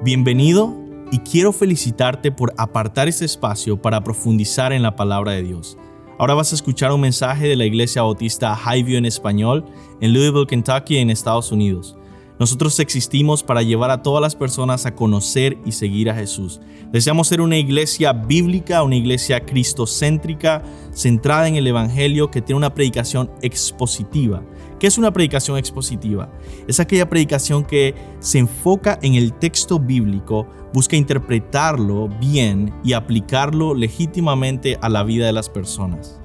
Bienvenido y quiero felicitarte por apartar este espacio para profundizar en la palabra de Dios. Ahora vas a escuchar un mensaje de la Iglesia Bautista Highview en español en Louisville, Kentucky, en Estados Unidos. Nosotros existimos para llevar a todas las personas a conocer y seguir a Jesús. Deseamos ser una iglesia bíblica, una iglesia cristocéntrica, centrada en el Evangelio, que tiene una predicación expositiva. ¿Qué es una predicación expositiva? Es aquella predicación que se enfoca en el texto bíblico, busca interpretarlo bien y aplicarlo legítimamente a la vida de las personas.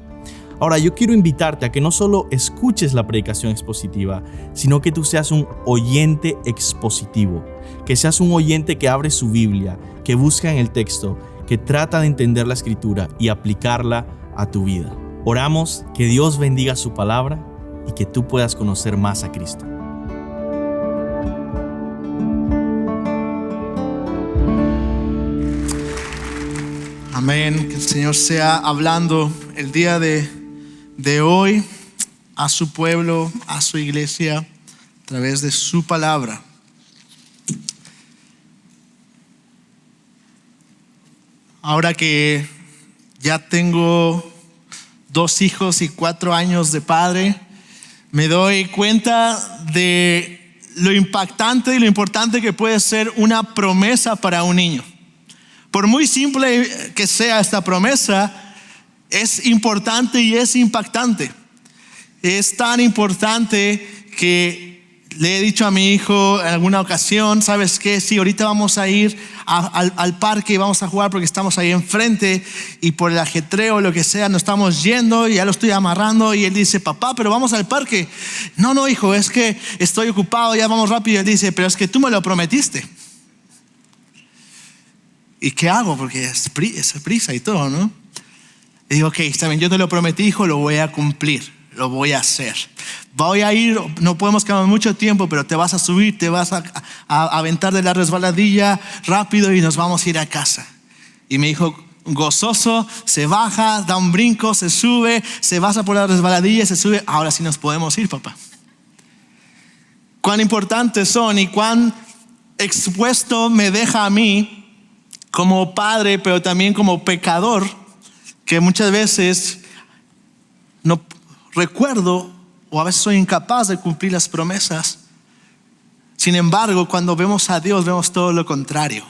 Ahora, yo quiero invitarte a que no solo escuches la predicación expositiva, sino que tú seas un oyente expositivo, que seas un oyente que abre su Biblia, que busca en el texto, que trata de entender la Escritura y aplicarla a tu vida. Oramos que Dios bendiga su palabra y que tú puedas conocer más a Cristo. Amén. Que el Señor sea hablando el día de hoy a su pueblo, a su iglesia, a través de su palabra. Ahora que ya tengo 2 hijos y 4 años de padre, me doy cuenta de lo impactante y lo importante que puede ser una promesa para un niño. Por muy simple que sea esta promesa, es importante y es impactante. Es tan importante que le he dicho a mi hijo en alguna ocasión: ¿sabes qué? Sí, ahorita vamos a ir al parque y vamos a jugar porque estamos ahí enfrente, y por el ajetreo o lo que sea nos estamos yendo y ya lo estoy amarrando, y él dice: papá, pero vamos al parque. No, hijo, es que estoy ocupado, ya vamos rápido. Y él dice: pero es que tú me lo prometiste. ¿Y qué hago? Porque es prisa y todo, ¿no? Y digo: ok, está bien, yo te lo prometí, hijo, lo voy a cumplir, lo voy a hacer. Voy a ir, no podemos quedar mucho tiempo, pero te vas a subir, te vas a aventar de la resbaladilla rápido y nos vamos a ir a casa. Y mi hijo, gozoso, se baja, da un brinco, se sube, se baja por la resbaladilla, se sube. Ahora sí nos podemos ir, papá. Cuán importantes son y cuán expuesto me deja a mí como padre, pero también como pecador, que muchas veces no recuerdo o a veces soy incapaz de cumplir las promesas. Sin embargo, cuando vemos a Dios, vemos todo lo contrario.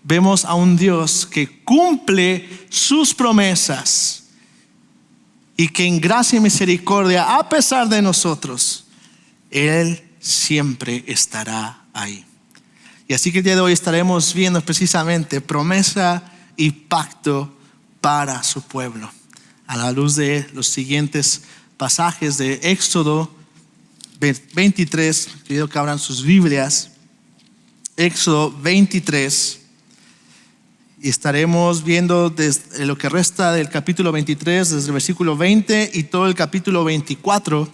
Vemos a un Dios que cumple sus promesas y que en gracia y misericordia, a pesar de nosotros, Él siempre estará ahí. Y así que el día de hoy estaremos viendo precisamente promesa y pacto para su pueblo, a la luz de los siguientes pasajes de Éxodo 23. Pido que abran sus Biblias, Éxodo 23, y estaremos viendo desde lo que resta del capítulo 23, desde el versículo 20 y todo el capítulo 24.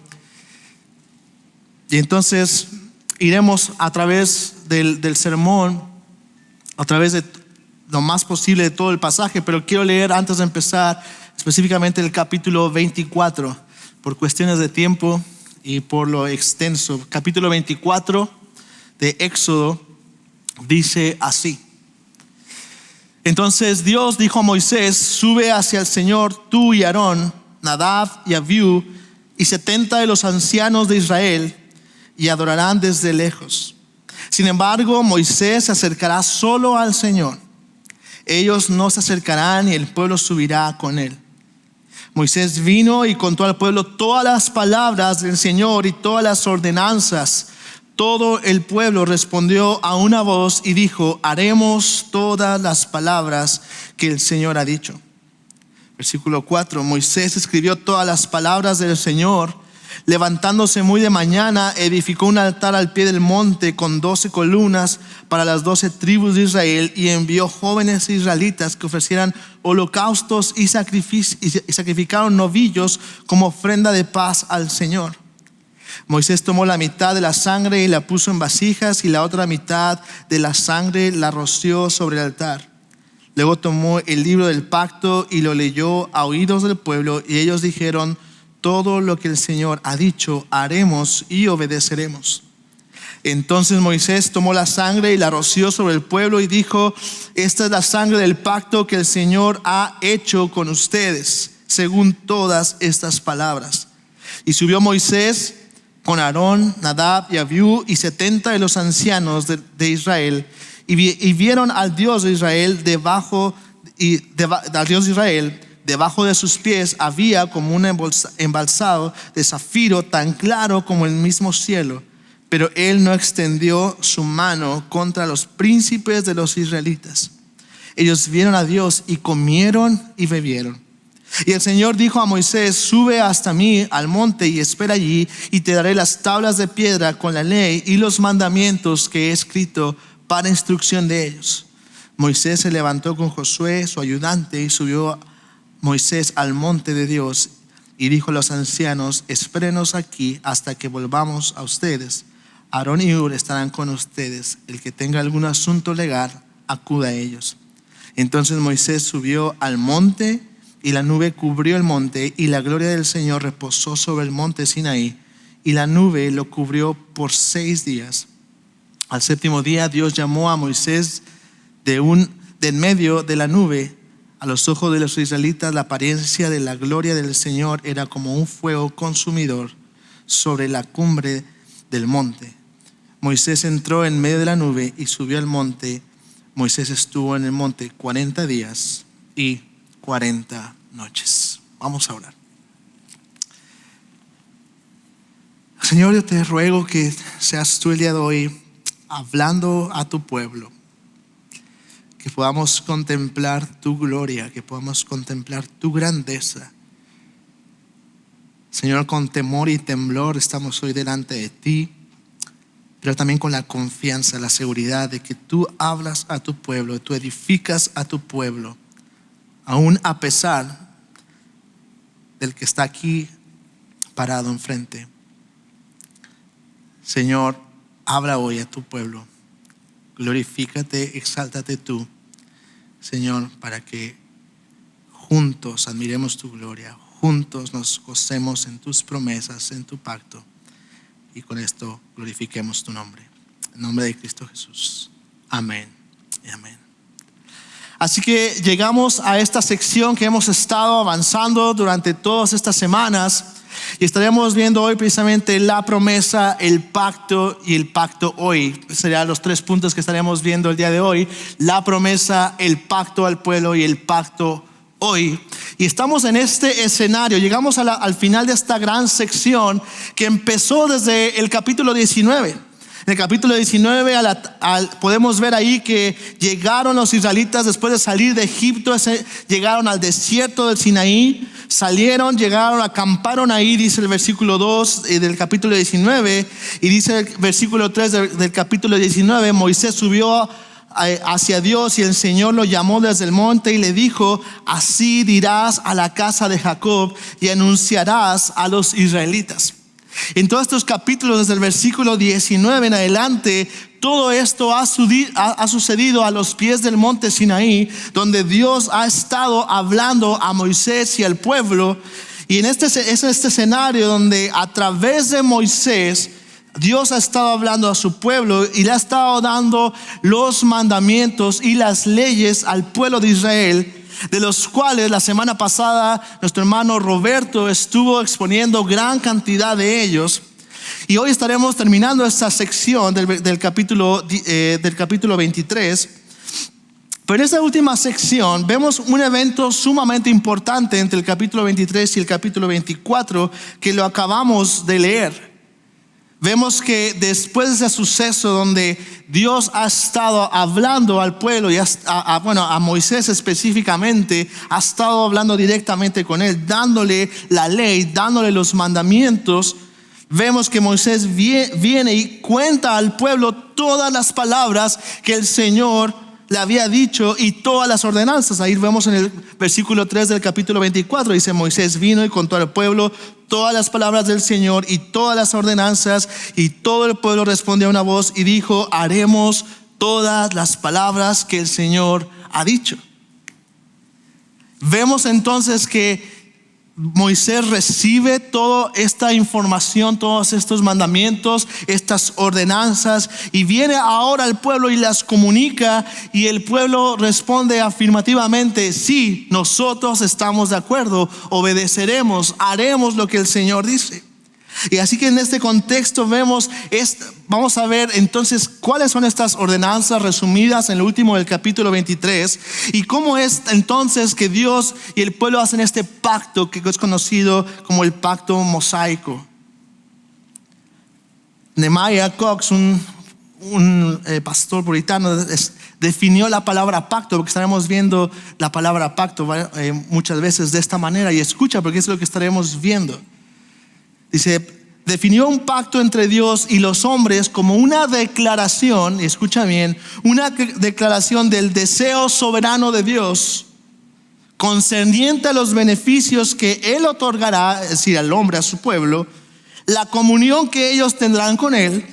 Y entonces iremos a través del sermón, a través de lo más posible de todo el pasaje, pero quiero leer antes de empezar específicamente el capítulo 24, por cuestiones de tiempo y por lo extenso. Capítulo 24 de Éxodo dice así: entonces Dios dijo a Moisés: sube hacia el Señor tú y Aarón, Nadab y Abiú, y 70 de los ancianos de Israel, y adorarán desde lejos. Sin embargo, Moisés se acercará solo al Señor. Ellos no se acercarán y el pueblo subirá con él. Moisés vino y contó al pueblo todas las palabras del Señor y todas las ordenanzas. Todo el pueblo respondió a una voz y dijo: haremos todas las palabras que el Señor ha dicho. Versículo 4: Moisés escribió todas las palabras del Señor. Levantándose muy de mañana, edificó un altar al pie del monte con 12 columnas para las 12 tribus de Israel, y envió jóvenes israelitas que ofrecieran holocaustos y sacrificaron novillos como ofrenda de paz al Señor. Moisés tomó la mitad de la sangre y la puso en vasijas, y la otra mitad de la sangre la roció sobre el altar. Luego tomó el libro del pacto y lo leyó a oídos del pueblo, y ellos dijeron: todo lo que el Señor ha dicho haremos y obedeceremos. Entonces Moisés tomó la sangre y la roció sobre el pueblo y dijo: esta es la sangre del pacto que el Señor ha hecho con ustedes, según todas estas palabras. Y subió Moisés con Aarón, Nadab y Abiú y 70 de los ancianos de Israel, y vieron al Dios de Israel debajo de sus pies había como un embalsado de zafiro tan claro como el mismo cielo. Pero él no extendió su mano contra los príncipes de los israelitas. Ellos vieron a Dios y comieron y bebieron. Y el Señor dijo a Moisés: sube hasta mí al monte y espera allí, y te daré las tablas de piedra con la ley y los mandamientos que he escrito para instrucción de ellos. Moisés se levantó con Josué, su ayudante, y subió Moisés al monte de Dios y dijo a los ancianos: espérenos aquí hasta que volvamos a ustedes. Aarón y Hur estarán con ustedes. El que tenga algún asunto legal, acuda a ellos. Entonces Moisés subió al monte y la nube cubrió el monte, y la gloria del Señor reposó sobre el monte Sinaí, y la nube lo cubrió por 6 días. Al 7º día Dios llamó a Moisés de en medio de la nube. A los ojos de los israelitas la apariencia de la gloria del Señor era como un fuego consumidor sobre la cumbre del monte. Moisés entró en medio de la nube y subió al monte. Moisés estuvo en el monte 40 días y 40 noches. Vamos a orar. Señor, yo te ruego que seas tú el día de hoy hablando a tu pueblo, que podamos contemplar tu gloria, que podamos contemplar tu grandeza. Señor, con temor y temblor estamos hoy delante de ti, pero también con la confianza, la seguridad de que tú hablas a tu pueblo, tú edificas a tu pueblo, aún a pesar del que está aquí parado enfrente. Señor, habla hoy a tu pueblo. Glorifícate, exáltate tú, Señor, para que juntos admiremos tu gloria, juntos nos gocemos en tus promesas, en tu pacto, y con esto glorifiquemos tu nombre. En nombre de Cristo Jesús. Amén y amén. Así que llegamos a esta sección que hemos estado avanzando durante todas estas semanas, y estaremos viendo hoy precisamente la promesa, el pacto y el pacto hoy. Serían los 3 puntos que estaremos viendo el día de hoy: la promesa, el pacto al pueblo y el pacto hoy. Y estamos en este escenario, llegamos al final de esta gran sección que empezó desde el capítulo 19. En el capítulo 19 podemos ver ahí que llegaron los israelitas después de salir de Egipto, llegaron al desierto del Sinaí, llegaron, acamparon ahí, dice el versículo 2 del capítulo 19, y dice el versículo 3 del capítulo 19: Moisés subió hacia Dios y el Señor lo llamó desde el monte y le dijo: así dirás a la casa de Jacob y anunciarás a los israelitas. En todos estos capítulos, desde el versículo 19 en adelante, todo esto ha sucedido a los pies del monte Sinaí, donde Dios ha estado hablando a Moisés y al pueblo. Y es este escenario donde a través de Moisés Dios ha estado hablando a su pueblo y le ha estado dando los mandamientos y las leyes al pueblo de Israel, de los cuales la semana pasada nuestro hermano Roberto estuvo exponiendo gran cantidad de ellos. Y hoy estaremos terminando esta sección del capítulo 23. Pero en esta última sección vemos un evento sumamente importante entre el capítulo 23 y el capítulo 24 que lo acabamos de leer. Vemos que después de ese suceso donde Dios ha estado hablando al pueblo y a Moisés específicamente, ha estado hablando directamente con él, dándole la ley, dándole los mandamientos. Vemos que Moisés viene y cuenta al pueblo todas las palabras que el Señor le había dicho y todas las ordenanzas. Ahí vemos en el versículo 3 del capítulo 24, dice: Moisés vino y contó al pueblo todas las palabras del Señor y todas las ordenanzas, y todo el pueblo respondió a una voz y dijo: haremos todas las palabras que el Señor ha dicho. Vemos entonces que Moisés recibe toda esta información, todos estos mandamientos, estas ordenanzas, y viene ahora al pueblo y las comunica, y el pueblo responde afirmativamente: sí, nosotros estamos de acuerdo, obedeceremos, haremos lo que el Señor dice. Y así que en este contexto vamos a ver entonces cuáles son estas ordenanzas resumidas en el último del capítulo 23, y cómo es entonces que Dios y el pueblo hacen este pacto que es conocido como el pacto mosaico. Nehemiah Cox, un pastor puritano, definió la palabra pacto, porque estaremos viendo la palabra pacto muchas veces de esta manera, y escucha porque es lo que estaremos viendo. Dice, definió un pacto entre Dios y los hombres como una declaración, y escucha bien, una declaración del deseo soberano de Dios concerniente a los beneficios que Él otorgará, es decir, al hombre, a su pueblo, la comunión que ellos tendrán con Él,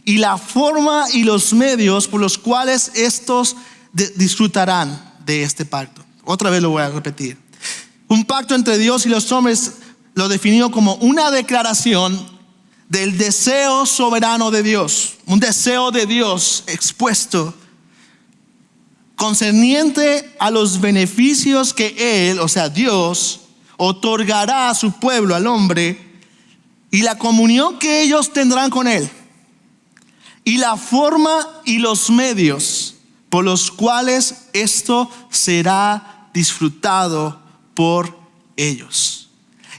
y la forma y los medios por los cuales estos disfrutarán de este pacto. Otra vez lo voy a repetir. Un pacto entre Dios y los hombres lo definió como una declaración del deseo soberano de Dios, un deseo de Dios expuesto concerniente a los beneficios que Él, o sea Dios, otorgará a su pueblo, al hombre, y la comunión que ellos tendrán con Él, y la forma y los medios por los cuales esto será disfrutado por ellos.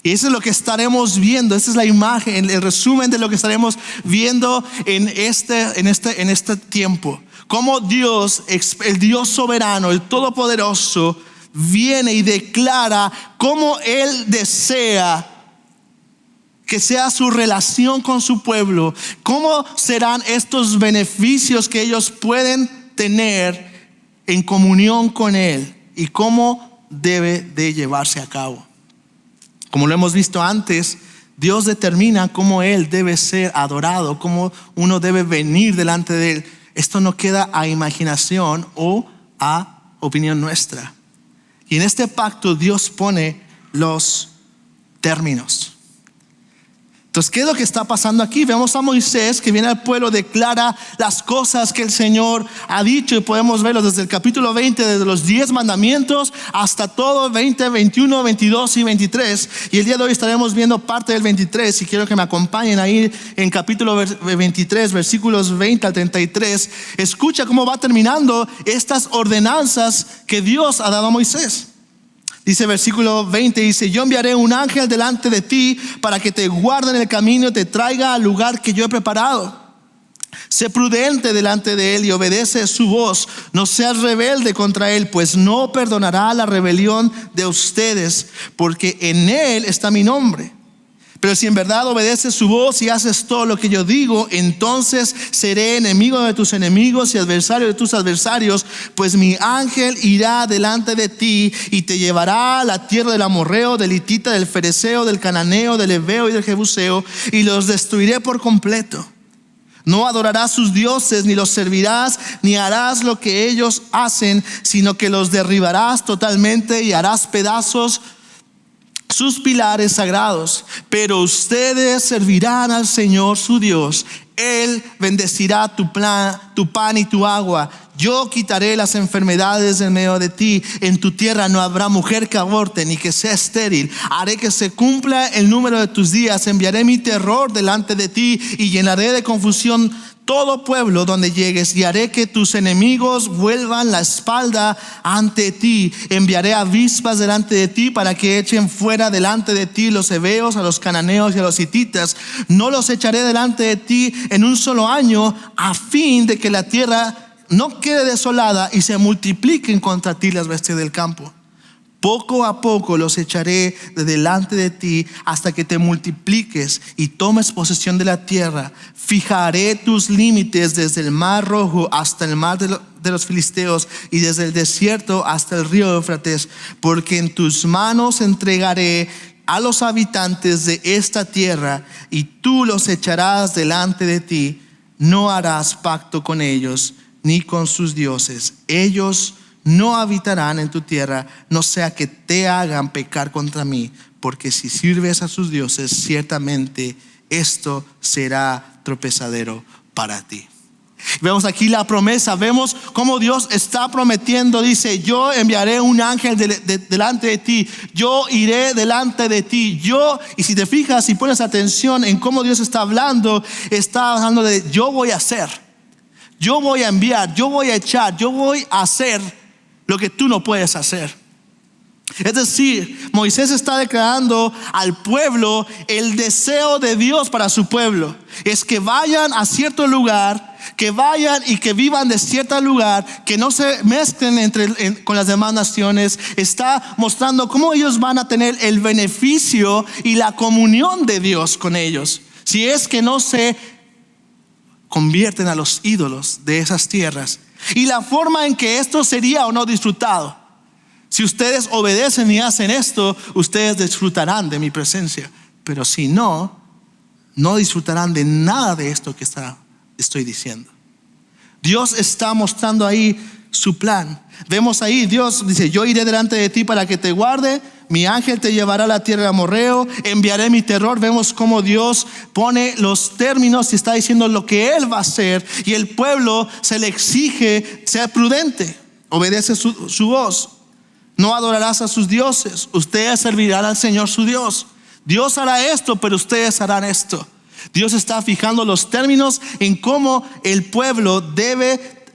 Y eso es lo que estaremos viendo. Esta es la imagen, el resumen de lo que estaremos viendo en este tiempo. Cómo Dios, el Dios soberano, el todopoderoso, viene y declara cómo Él desea que sea su relación con su pueblo, cómo serán estos beneficios que ellos pueden tener en comunión con Él, y cómo debe de llevarse a cabo. Como lo hemos visto antes, Dios determina cómo Él debe ser adorado, cómo uno debe venir delante de Él. Esto no queda a imaginación o a opinión nuestra. Y en este pacto Dios pone los términos. Entonces, ¿qué es lo que está pasando aquí? Vemos a Moisés que viene al pueblo, declara las cosas que el Señor ha dicho, y podemos verlo desde el capítulo 20, desde los 10 mandamientos hasta todo 20, 21, 22 y 23. Y el día de hoy estaremos viendo parte del 23, y quiero que me acompañen ahí en capítulo 23, versículos 20 al 33. Escucha cómo va terminando estas ordenanzas que Dios ha dado a Moisés. Dice versículo 20, dice: yo enviaré un ángel delante de ti para que te guarde en el camino y te traiga al lugar que yo he preparado. Sé prudente delante de él y obedece su voz. No seas rebelde contra él, pues no perdonará la rebelión de ustedes, porque en él está mi nombre. Pero si en verdad obedeces su voz y haces todo lo que yo digo, entonces seré enemigo de tus enemigos y adversario de tus adversarios, pues mi ángel irá delante de ti y te llevará a la tierra del amorreo, del hitita, del fereceo, del cananeo, del heveo y del jebuseo, y los destruiré por completo. No adorarás sus dioses, ni los servirás, ni harás lo que ellos hacen, sino que los derribarás totalmente y harás pedazos sus pilares sagrados. Pero ustedes servirán al Señor su Dios. Él bendecirá tu pan y tu agua. Yo quitaré las enfermedades en medio de ti. En tu tierra no habrá mujer que aborte ni que sea estéril. Haré que se cumpla el número de tus días. Enviaré mi terror delante de ti y llenaré de confusión todo pueblo donde llegues, y haré que tus enemigos vuelvan la espalda ante ti. Enviaré avispas delante de ti para que echen fuera delante de ti los heveos, a los cananeos y a los hititas. No los echaré delante de ti en un solo año, a fin de que la tierra no quede desolada y se multipliquen contra ti las bestias del campo. Poco a poco los echaré de delante de ti hasta que te multipliques y tomes posesión de la tierra. Fijaré tus límites desde el mar Rojo hasta el mar de los filisteos, y desde el desierto hasta el río Éufrates, porque en tus manos entregaré a los habitantes de esta tierra, y tú los echarás delante de ti. No harás pacto con ellos ni con sus dioses. Ellos no habitarán en tu tierra, no sea que te hagan pecar contra mí, porque si sirves a sus dioses, ciertamente esto será tropezadero para ti. Vemos aquí la promesa, vemos cómo Dios está prometiendo, dice: yo enviaré un ángel delante de ti, yo iré delante de ti, y si te fijas, si pones atención en cómo Dios está hablando de yo voy a hacer, yo voy a enviar, yo voy a echar, yo voy a hacer lo que tú no puedes hacer. Es decir, Moisés está declarando al pueblo el deseo de Dios para su pueblo. Es que vayan a cierto lugar, que vayan y que vivan de cierto lugar, que no se mezclen con las demás naciones. Está mostrando cómo ellos van a tener el beneficio y la comunión de Dios con ellos, si es que no se convierten a los ídolos de esas tierras, y la forma en que esto sería o no disfrutado. Si ustedes obedecen y hacen esto, ustedes disfrutarán de mi presencia. Pero si no, no disfrutarán de nada de esto que estoy diciendo. Dios está mostrando ahí su plan. Vemos ahí, Dios dice: yo iré delante de ti para que te guarde, mi ángel te llevará a la tierra de amorreo, enviaré mi terror. Vemos cómo Dios pone los términos y está diciendo lo que Él va a hacer, y el pueblo se le exige ser prudente, obedece su voz. No adorarás a sus dioses, ustedes servirán al Señor su Dios. Dios hará esto, pero ustedes harán esto. Dios está fijando los términos en cómo el pueblo debe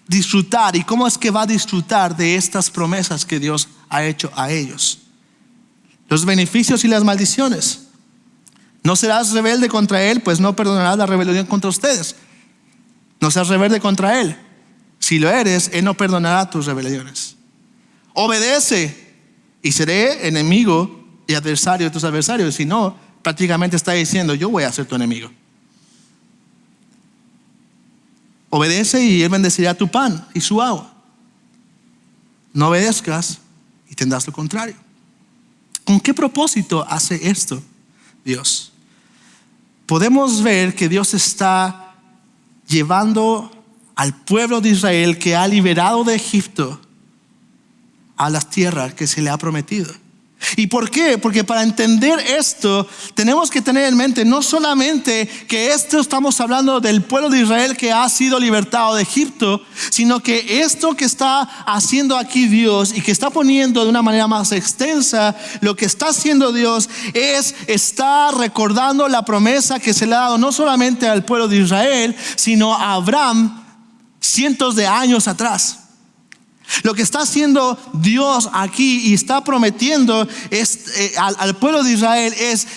disfrutar, y cómo es que va a disfrutar de estas promesas que Dios ha hecho a ellos. Los beneficios y las maldiciones. No serás rebelde contra Él, pues no perdonarás la rebelión contra ustedes. No seas rebelde contra Él. Si lo eres, Él no perdonará tus rebeliones. Obedece y seré enemigo y adversario de tus adversarios. Si no, prácticamente está diciendo: yo voy a ser tu enemigo. Obedece y Él bendecirá tu pan y su agua. No obedezcas y tendrás lo contrario. ¿Con qué propósito hace esto Dios? Podemos ver que Dios está llevando al pueblo de Israel, que ha liberado de Egipto, a las tierras que se le ha prometido. ¿Y por qué? Porque para entender esto tenemos que tener en mente no solamente que estamos hablando del pueblo de Israel que ha sido libertado de Egipto, sino que esto que está haciendo aquí Dios, y que está poniendo de una manera más extensa, lo que está haciendo Dios está recordando la promesa que se le ha dado no solamente al pueblo de Israel, sino a Abraham cientos de años atrás. Lo que está haciendo Dios aquí y está prometiendo al pueblo de Israel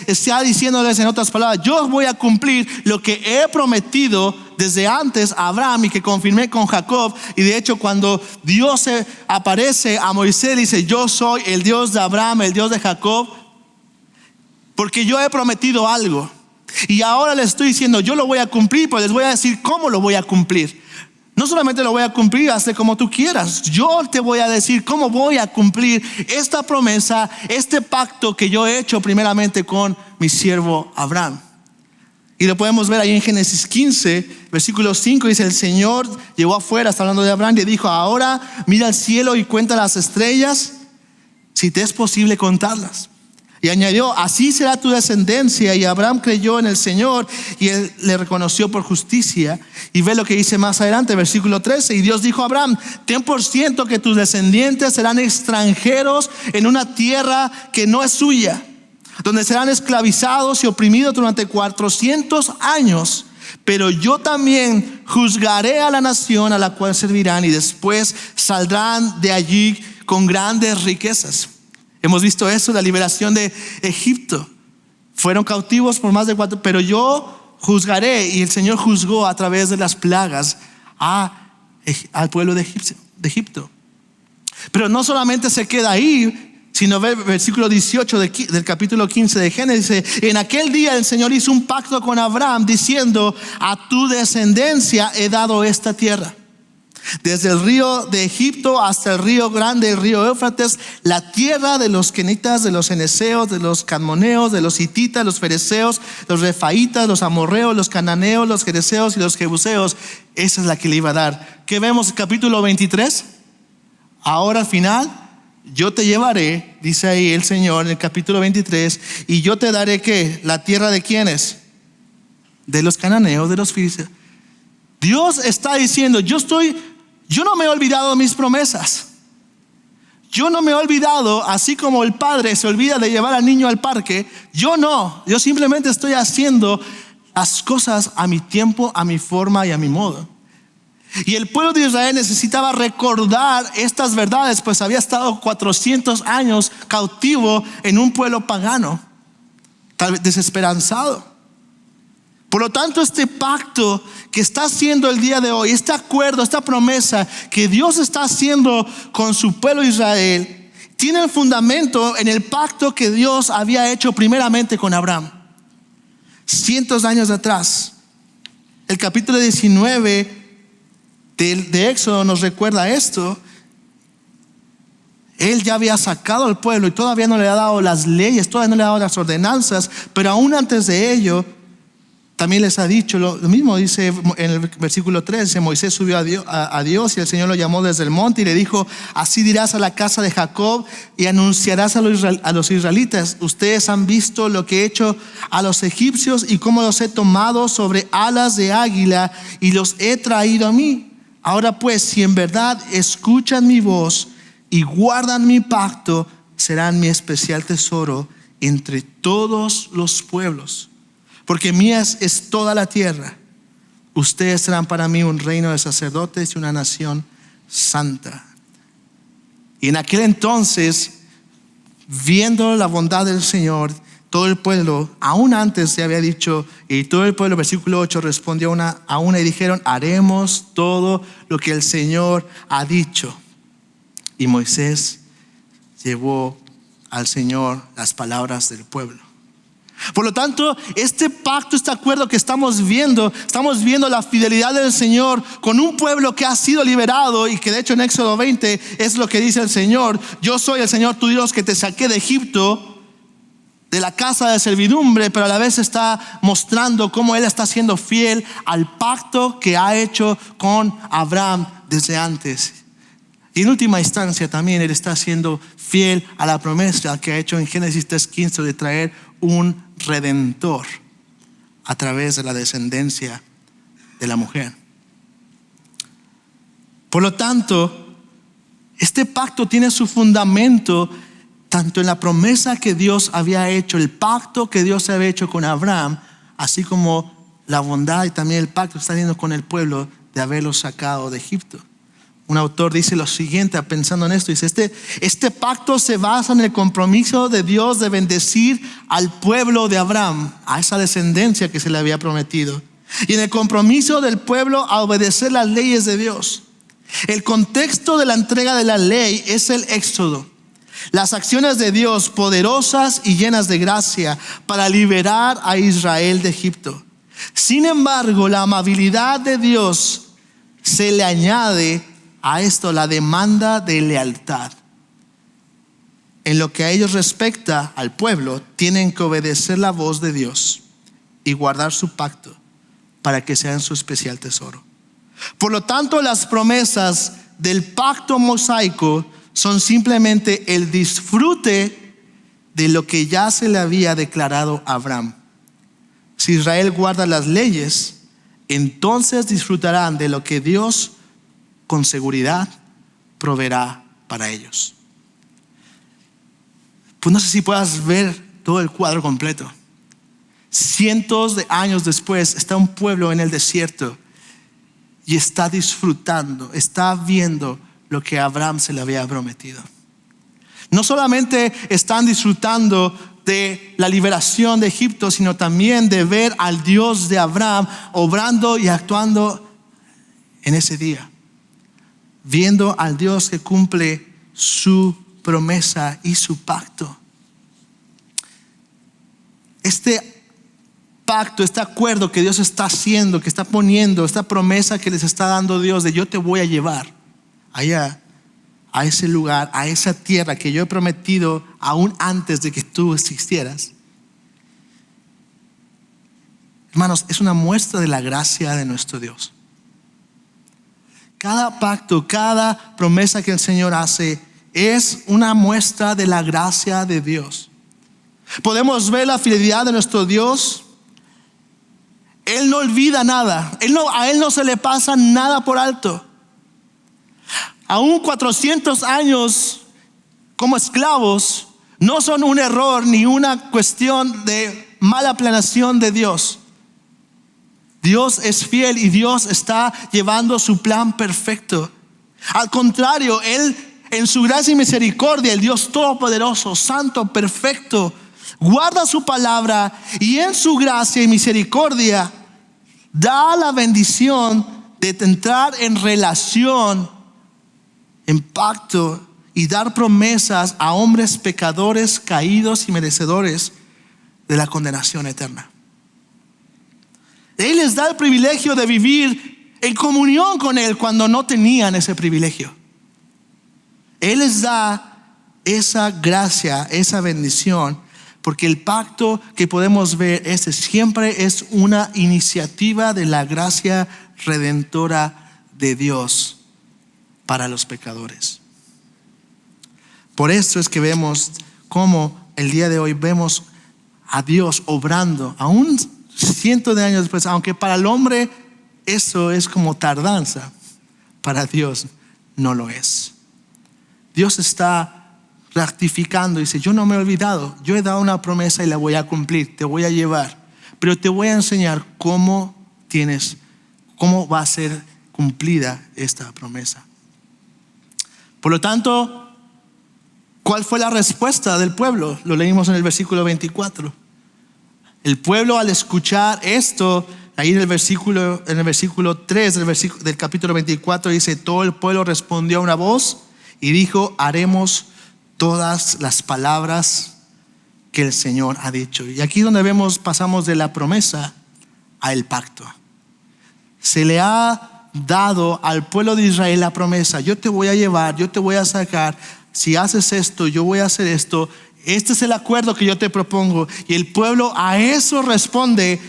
está diciéndoles, en otras palabras: yo voy a cumplir lo que he prometido desde antes a Abraham y que confirmé con Jacob. Y de hecho, cuando Dios se aparece a Moisés, dice: yo soy el Dios de Abraham, el Dios de Jacob, porque yo he prometido algo y ahora les estoy diciendo: yo lo voy a cumplir, pero les voy a decir cómo lo voy a cumplir. No solamente lo voy a cumplir, hazte como tú quieras. Yo te voy a decir cómo voy a cumplir esta promesa, este pacto que yo he hecho primeramente con mi siervo Abraham. Y lo podemos ver ahí en Génesis 15, versículo 5. Dice: el Señor llegó afuera, está hablando de Abraham, y le dijo: ahora mira al cielo y cuenta las estrellas, si te es posible contarlas. Y añadió: así será tu descendencia. Y Abraham creyó en el Señor y Él le reconoció por justicia. Y ve lo que dice más adelante, versículo 13. Y Dios dijo a Abraham: ten por cierto que tus descendientes serán extranjeros en una tierra que no es suya, donde serán esclavizados y oprimidos durante 400 años. Pero yo también juzgaré a la nación a la cual servirán, y después saldrán de allí con grandes riquezas. Hemos visto eso, la liberación de Egipto. Fueron cautivos por más de 4, pero yo juzgaré, y el Señor juzgó a través de las plagas al pueblo de Egipto. Pero no solamente se queda ahí, sino ve el versículo 18 del capítulo 15 de Génesis. En aquel día el Señor hizo un pacto con Abraham, diciendo: a tu descendencia he dado esta tierra, desde el río de Egipto hasta el río grande, el río Éufrates, la tierra de los kenitas, de los ceneseos, de los cadmoneos, de los hititas, los fereceos, los refaitas, los amorreos, los cananeos, los jereseos y los jebuseos. Esa es la que le iba a dar. ¿Qué vemos en capítulo 23? Ahora al final yo te llevaré, dice ahí el Señor en el capítulo 23, y yo te daré ¿qué? La tierra de ¿quiénes? De los cananeos, de los filisteos. Dios está diciendo, yo no me he olvidado de mis promesas. Yo no me he olvidado, así como el padre se olvida de llevar al niño al parque, yo simplemente estoy haciendo las cosas a mi tiempo, a mi forma y a mi modo. Y el pueblo de Israel necesitaba recordar estas verdades, pues había estado 400 años cautivo en un pueblo pagano, tal vez desesperanzado. Por lo tanto, este pacto que está haciendo el día de hoy, este acuerdo, esta promesa que Dios está haciendo con su pueblo Israel, tiene el fundamento en el pacto que Dios había hecho primeramente con Abraham, cientos de años atrás. El capítulo 19 de Éxodo nos recuerda esto. Él ya había sacado al pueblo y todavía no le ha dado las leyes, todavía no le ha dado las ordenanzas, pero aún antes de ello también les ha dicho lo mismo. Dice en el versículo 13: Moisés subió a Dios y el Señor lo llamó desde el monte y le dijo: así dirás a la casa de Jacob y anunciarás a los israelitas: ustedes han visto lo que he hecho a los egipcios y cómo los he tomado sobre alas de águila y los he traído a mí. Ahora pues, si en verdad escuchan mi voz y guardan mi pacto, serán mi especial tesoro entre todos los pueblos, porque mía es toda la tierra. Ustedes serán para mí un reino de sacerdotes y una nación santa. Y en aquel entonces, viendo la bondad del Señor, todo el pueblo, aún antes se había dicho, y todo el pueblo, versículo 8, respondió a una y dijeron: haremos todo lo que el Señor ha dicho. Y Moisés llevó al Señor las palabras del pueblo. Por lo tanto, este pacto, este acuerdo que estamos viendo la fidelidad del Señor con un pueblo que ha sido liberado, y que de hecho en Éxodo 20 es lo que dice el Señor: yo soy el Señor tu Dios que te saqué de Egipto, de la casa de servidumbre. Pero a la vez está mostrando cómo Él está siendo fiel al pacto que ha hecho con Abraham desde antes. Y en última instancia también Él está siendo fiel a la promesa que ha hecho en Génesis 3:15 de traer un redentor a través de la descendencia de la mujer. Por lo tanto, este pacto tiene su fundamento tanto en la promesa que Dios había hecho, el pacto que Dios había hecho con Abraham, así como la bondad y también el pacto que está haciendo con el pueblo de haberlo sacado de Egipto. Un autor dice lo siguiente, pensando en esto, dice: este pacto se basa en el compromiso de Dios de bendecir al pueblo de Abraham, a esa descendencia que se le había prometido, y en el compromiso del pueblo a obedecer las leyes de Dios. El contexto de la entrega de la ley es el Éxodo, las acciones de Dios poderosas y llenas de gracia para liberar a Israel de Egipto. Sin embargo, la amabilidad de Dios se le añade a esto la demanda de lealtad. En lo que a ellos respecta, al pueblo, tienen que obedecer la voz de Dios y guardar su pacto para que sean su especial tesoro. Por lo tanto, las promesas del pacto mosaico son simplemente el disfrute de lo que ya se le había declarado a Abraham. Si Israel guarda las leyes, entonces disfrutarán de lo que Dios con seguridad proveerá para ellos. Pues no sé si puedas ver todo el cuadro completo. Cientos de años después está un pueblo en el desierto y está disfrutando, está viendo lo que a Abraham se le había prometido. No solamente están disfrutando de la liberación de Egipto, sino también de ver al Dios de Abraham obrando y actuando en ese día, viendo al Dios que cumple su promesa y su pacto. Este pacto, este acuerdo que Dios está haciendo, que está poniendo, esta promesa que les está dando Dios de: yo te voy a llevar allá, a ese lugar, a esa tierra que yo he prometido aún antes de que tú existieras. Hermanos, es una muestra de la gracia de nuestro Dios. Cada pacto, cada promesa que el Señor hace es una muestra de la gracia de Dios. Podemos ver la fidelidad de nuestro Dios. Él no olvida nada. A Él no se le pasa nada por alto. Aún 400 años como esclavos no son un error ni una cuestión de mala planeación de Dios. Dios es fiel y Dios está llevando su plan perfecto. Al contrario, Él en su gracia y misericordia, el Dios todopoderoso, santo, perfecto, guarda su palabra y en su gracia y misericordia da la bendición de entrar en relación, en pacto y dar promesas a hombres pecadores, caídos y merecedores de la condenación eterna. Él les da el privilegio de vivir en comunión con Él cuando no tenían ese privilegio. Él les da esa gracia, esa bendición, porque el pacto que podemos ver siempre es una iniciativa de la gracia redentora de Dios para los pecadores. Por eso es que vemos cómo el día de hoy vemos a Dios obrando, aún cientos de años después, aunque para el hombre eso es como tardanza, para Dios no lo es. Dios está rectificando y dice: yo no me he olvidado, yo he dado una promesa y la voy a cumplir, te voy a llevar, pero te voy a enseñar cómo va a ser cumplida esta promesa. Por lo tanto, ¿cuál fue la respuesta del pueblo? Lo leímos en el versículo 24. El pueblo, al escuchar esto, ahí en el versículo 3 del capítulo 24 dice: todo el pueblo respondió a una voz y dijo: haremos todas las palabras que el Señor ha dicho. Y aquí donde pasamos de la promesa al pacto. Se le ha dado al pueblo de Israel la promesa: yo te voy a llevar, yo te voy a sacar, si haces esto, yo voy a hacer esto. Este es el acuerdo que yo te propongo. Y el pueblo a eso responde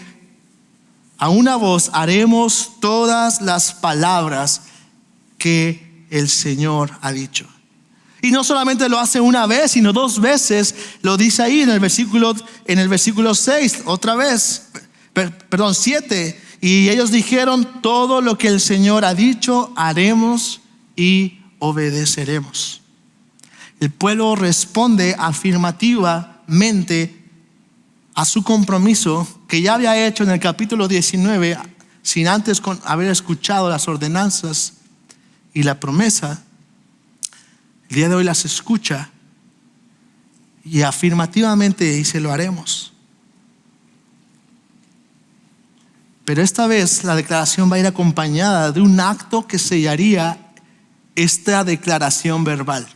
a una voz: haremos todas las palabras que el Señor ha dicho. Y no solamente lo hace una vez, sino 2 veces. Lo dice ahí en el versículo 6, otra vez, 7. Y ellos dijeron: todo lo que el Señor ha dicho, haremos y obedeceremos. El pueblo responde afirmativamente a su compromiso que ya había hecho en el capítulo 19, sin antes haber escuchado las ordenanzas y la promesa. El día de hoy las escucha y afirmativamente dice: lo haremos. Pero esta vez la declaración va a ir acompañada de un acto que sellaría esta declaración verbal.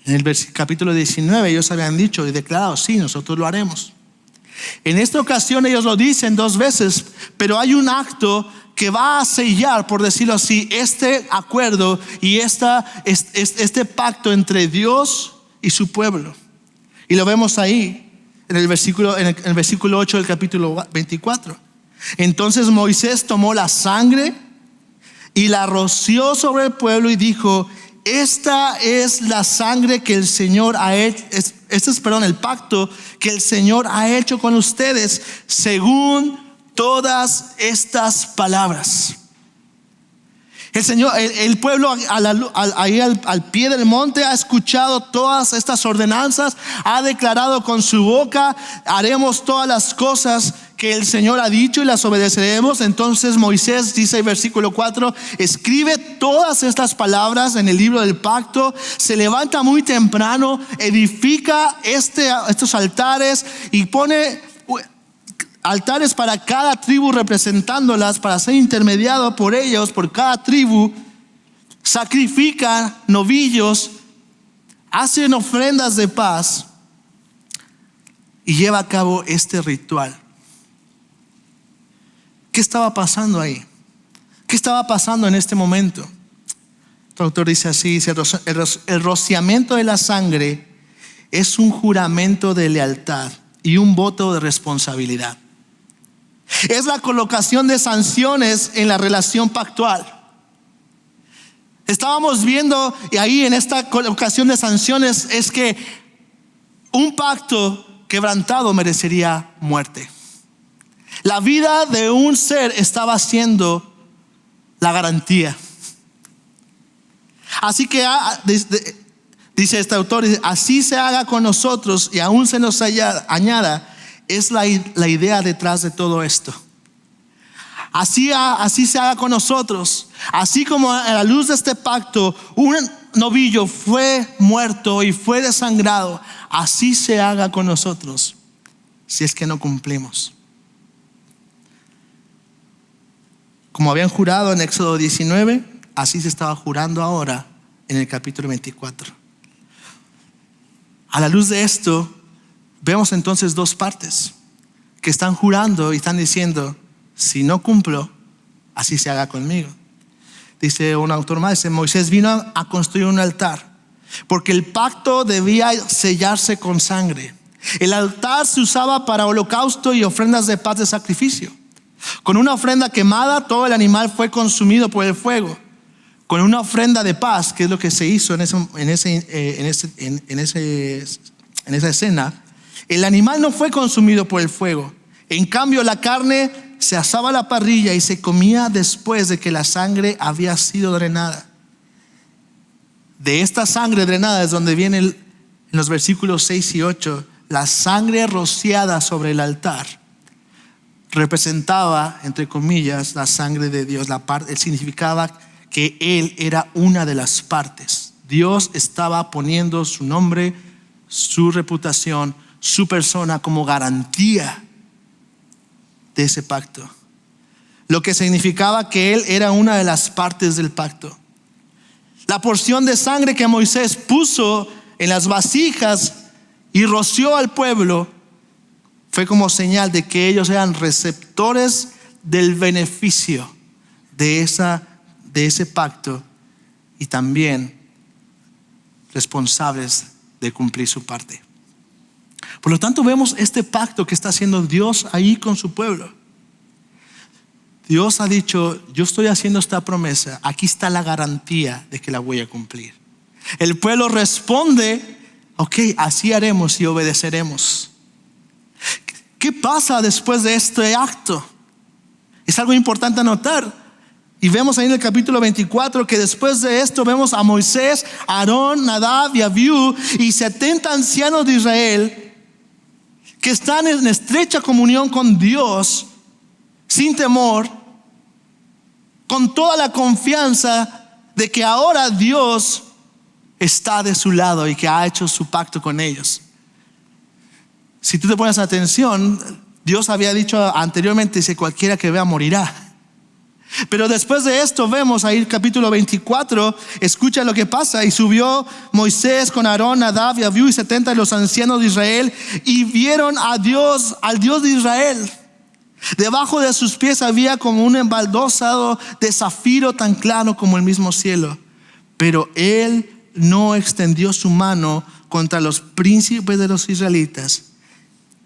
En el capítulo 19 ellos habían dicho y declarado: sí, nosotros lo haremos. En esta ocasión ellos lo dicen 2 veces, pero hay un acto que va a sellar, por decirlo así, este acuerdo y este pacto entre Dios y su pueblo. Y lo vemos ahí en el versículo 8 del capítulo 24. Entonces Moisés tomó la sangre y la roció sobre el pueblo y dijo: esta es la sangre que el Señor ha hecho, el pacto que el Señor ha hecho con ustedes según todas estas palabras. El pueblo ahí al pie del monte ha escuchado todas estas ordenanzas, ha declarado con su boca: haremos todas las cosas que el Señor ha dicho y las obedeceremos. Entonces Moisés dice en versículo 4: escribe todas estas palabras en el libro del pacto. Se levanta muy temprano, edifica estos altares y pone altares para cada tribu, representándolas para ser intermediado por ellos, por cada tribu. Sacrifican novillos, hacen ofrendas de paz y lleva a cabo este ritual. ¿Qué estaba pasando ahí? ¿Qué estaba pasando en este momento? El autor dice así: el rociamiento de la sangre es un juramento de lealtad y un voto de responsabilidad. Es la colocación de sanciones en la relación pactual. Estábamos viendo, y ahí en esta ocasión de sanciones, es que un pacto quebrantado merecería muerte. La vida de un ser estaba siendo la garantía. Así que dice este autor, así se haga con nosotros y aún se nos añada, es la idea detrás de todo esto. Así se haga con nosotros. Así como a la luz de este pacto un novillo fue muerto y fue desangrado, así se haga con nosotros si es que no cumplimos. Como habían jurado en Éxodo 19, así se estaba jurando ahora en el capítulo 24. A la luz de esto, vemos entonces dos partes que están jurando y están diciendo, si no cumplo, así se haga conmigo. Dice un autor más, dice, Moisés vino a construir un altar porque el pacto debía sellarse con sangre. El altar se usaba para holocausto y ofrendas de paz de sacrificio. Con una ofrenda quemada, todo el animal fue consumido por el fuego. Con una ofrenda de paz, que es lo que se hizo en esa escena, el animal no fue consumido por el fuego. En cambio, la carne se asaba a la parrilla y se comía después de que la sangre había sido drenada. De esta sangre drenada es donde viene en los versículos 6 y 8, la sangre rociada sobre el altar representaba, entre comillas, la sangre de Dios. Significaba que Él era una de las partes. Dios estaba poniendo su nombre, su reputación, su persona como garantía de ese pacto, lo que significaba que Él era una de las partes del pacto. La porción de sangre que Moisés puso en las vasijas y roció al pueblo fue como señal de que ellos eran receptores del beneficio de ese pacto y también responsables de cumplir su parte. Por lo tanto, vemos este pacto que está haciendo Dios ahí con su pueblo. Dios ha dicho, yo estoy haciendo esta promesa, aquí está la garantía de que la voy a cumplir. El pueblo responde, ok, así haremos y obedeceremos. ¿Qué pasa después de este acto? Es algo importante anotar. Y vemos ahí en el capítulo 24 que después de esto vemos a Moisés, Aarón, Nadab y Abiú y 70 ancianos de Israel que están en estrecha comunión con Dios, sin temor, con toda la confianza de que ahora Dios está de su lado y que ha hecho su pacto con ellos. Si tú te pones atención, Dios había dicho anteriormente, si cualquiera que vea morirá. Pero después de esto vemos ahí el capítulo 24, escucha lo que pasa. Y subió Moisés con Aarón, Nadab y Abiú y 70 de los ancianos de Israel y vieron a Dios, al Dios de Israel. Debajo de sus pies había como un embaldosado de zafiro tan claro como el mismo cielo. Pero él no extendió su mano contra los príncipes de los israelitas.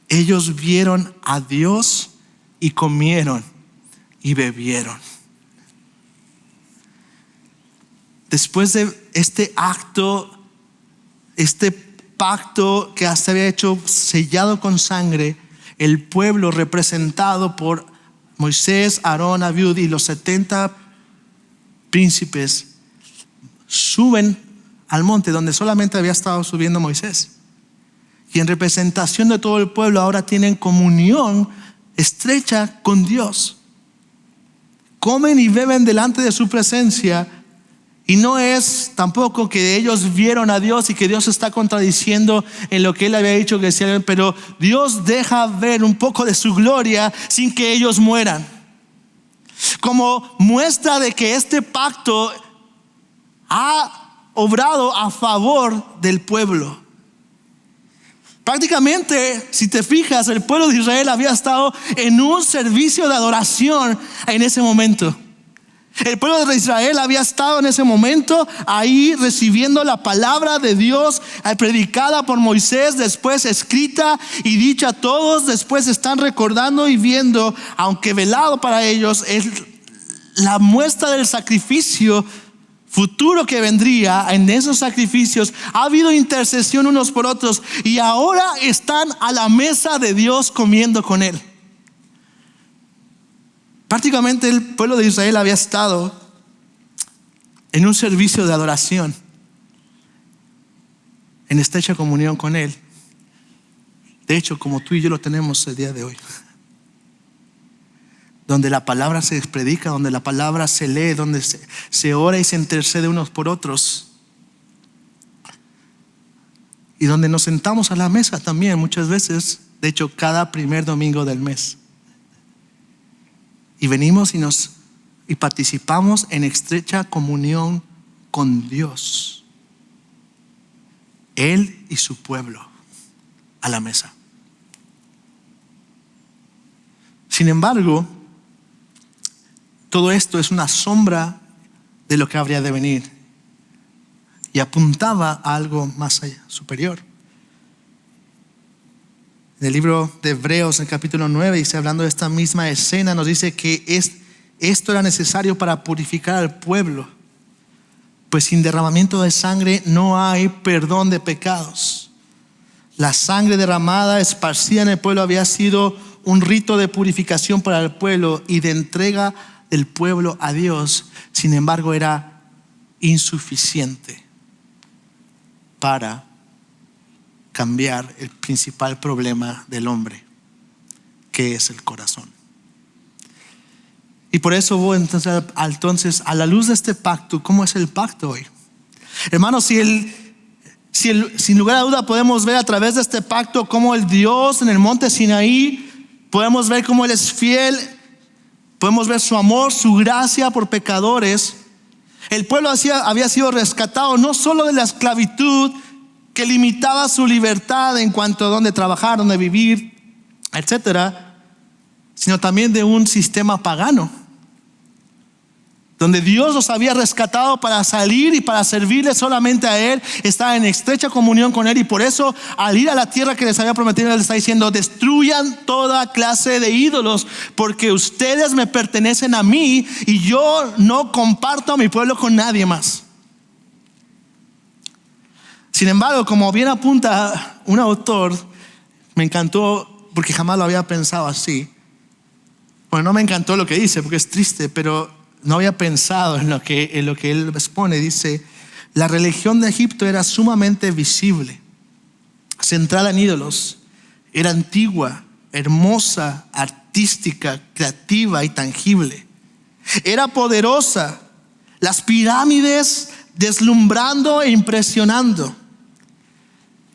Ellos vieron a Dios y comieron y bebieron. Después de este acto, este pacto que se había hecho sellado con sangre, el pueblo representado por Moisés, Aarón, Abiú y los 70 príncipes suben al monte donde solamente había estado subiendo Moisés. Y en representación de todo el pueblo ahora tienen comunión estrecha con Dios. Comen y beben delante de su presencia. Y no es tampoco que ellos vieron a Dios y que Dios está contradiciendo en lo que Él había dicho que decían, pero Dios deja ver un poco de su gloria sin que ellos mueran. Como muestra de que este pacto ha obrado a favor del pueblo. Prácticamente, si te fijas, el pueblo de Israel había estado en un servicio de adoración en ese momento. El pueblo de Israel había estado en ese momento ahí recibiendo la palabra de Dios predicada por Moisés, después escrita y dicha a todos. Después están recordando y viendo, aunque velado para ellos, la muestra del sacrificio futuro que vendría, en esos sacrificios, ha habido intercesión unos por otros y ahora están a la mesa de Dios comiendo con Él. Prácticamente el pueblo de Israel había estado en un servicio de adoración, en estrecha comunión con Él. De hecho, como tú y yo lo tenemos el día de hoy, donde la palabra se predica, donde la palabra se lee, donde se ora y se intercede unos por otros, y donde nos sentamos a la mesa también muchas veces, de hecho cada primer domingo del mes, y venimos y participamos en estrecha comunión con Dios, Él y su pueblo a la mesa. Sin embargo, todo esto es una sombra de lo que habría de venir y apuntaba a algo más allá, superior. En el libro de Hebreos, en el capítulo 9, dice, hablando de esta misma escena, nos dice que esto era necesario para purificar al pueblo, pues sin derramamiento de sangre no hay perdón de pecados. La sangre derramada, esparcida en el pueblo, había sido un rito de purificación para el pueblo y de entrega del pueblo a Dios. Sin embargo, era insuficiente para cambiar el principal problema del hombre, que es el corazón. Y por eso voy entonces a la luz de este pacto. ¿Cómo es el pacto hoy? Hermanos, sin lugar a duda podemos ver a través de este pacto cómo el Dios en el monte Sinaí, podemos ver cómo Él es fiel, podemos ver su amor, su gracia por pecadores. El pueblo había sido rescatado no solo de la esclavitud que limitaba su libertad en cuanto a dónde trabajar, dónde vivir, etcétera, sino también de un sistema pagano, donde Dios los había rescatado para salir y para servirle solamente a Él, estar en estrecha comunión con Él. Y por eso, al ir a la tierra que les había prometido, Él está diciendo: destruyan toda clase de ídolos, porque ustedes me pertenecen a mí y yo no comparto a mi pueblo con nadie más. Sin embargo, como bien apunta un autor, me encantó porque jamás lo había pensado así. Bueno, no me encantó lo que dice porque es triste, pero no había pensado en lo que él expone. Dice: la religión de Egipto era sumamente visible, centrada en ídolos. Era antigua, hermosa, artística, creativa y tangible. Era poderosa, las pirámides deslumbrando e impresionando.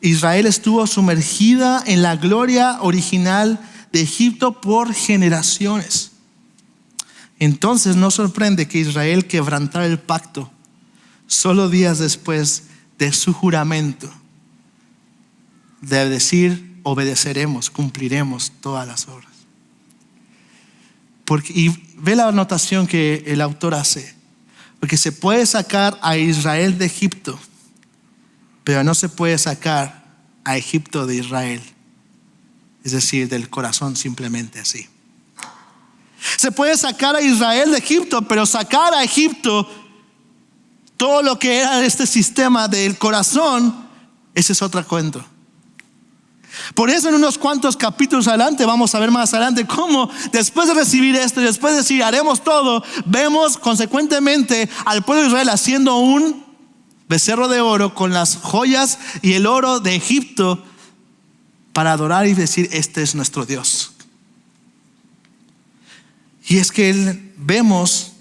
Israel estuvo sumergida en la gloria original de Egipto por generaciones. Entonces no sorprende que Israel quebrantara el pacto solo días después de su juramento de decir: obedeceremos, cumpliremos todas las obras. Y ve la anotación que el autor hace: porque se puede sacar a Israel de Egipto, pero no se puede sacar a Egipto de Israel, es decir, del corazón, simplemente así. Se puede sacar a Israel de Egipto, pero sacar a Egipto, todo lo que era este sistema del corazón, ese es otro cuento. Por eso en unos cuantos capítulos adelante, vamos a ver más adelante cómo después de recibir esto y después de decir haremos todo, vemos consecuentemente al pueblo de Israel haciendo un becerro de oro con las joyas y el oro de Egipto para adorar y decir: este es nuestro Dios. Y es que vemos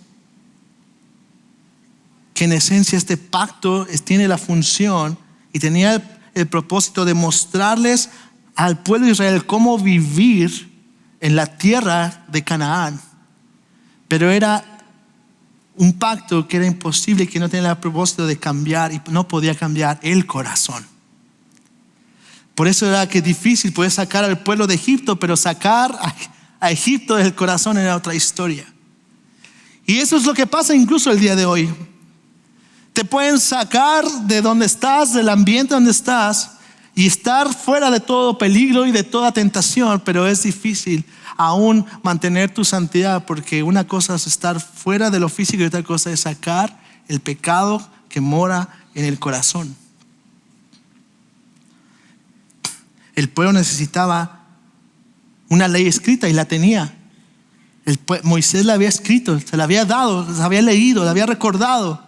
que en esencia este pacto tiene la función y tenía el propósito de mostrarles al pueblo de Israel cómo vivir en la tierra de Canaán. Pero era un pacto que era imposible, que no tenía el propósito de cambiar y no podía cambiar el corazón. Por eso era que difícil poder sacar al pueblo de Egipto, pero sacar a Egipto del corazón era otra historia. Y eso es lo que pasa incluso el día de hoy. Te pueden sacar de donde estás, del ambiente donde estás, y estar fuera de todo peligro y de toda tentación, pero es difícil aún mantener tu santidad, porque una cosa es estar fuera de lo físico y otra cosa es sacar el pecado que mora en el corazón. El pueblo necesitaba una ley escrita y la tenía. Moisés la había escrito, se la había dado, la había leído, la había recordado.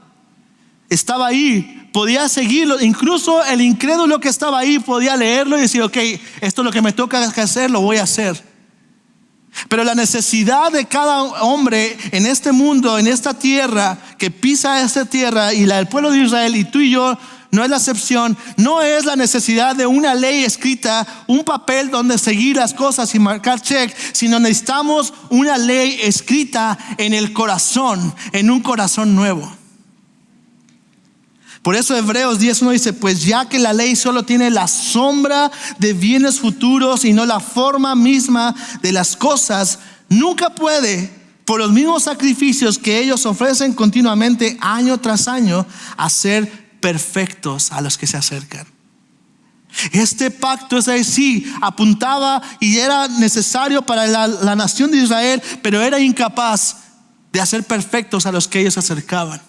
Estaba ahí, podía seguirlo. Incluso el incrédulo que estaba ahí podía leerlo y decir, ok, esto es lo que me toca hacer, lo voy a hacer. Pero la necesidad de cada hombre en este mundo, en esta tierra, que pisa esta tierra, y la del pueblo de Israel, y tú y yo, no es la excepción. No es la necesidad de una ley escrita, un papel donde seguir las cosas y marcar check, sino necesitamos una ley escrita en el corazón, en un corazón nuevo. Por eso Hebreos 10:1 dice, pues ya que la ley solo tiene la sombra de bienes futuros y no la forma misma de las cosas, nunca puede, por los mismos sacrificios que ellos ofrecen continuamente año tras año, hacer perfectos a los que se acercan. Este pacto, es decir, apuntaba y era necesario para la nación de Israel, pero era incapaz de hacer perfectos a los que ellos se acercaban.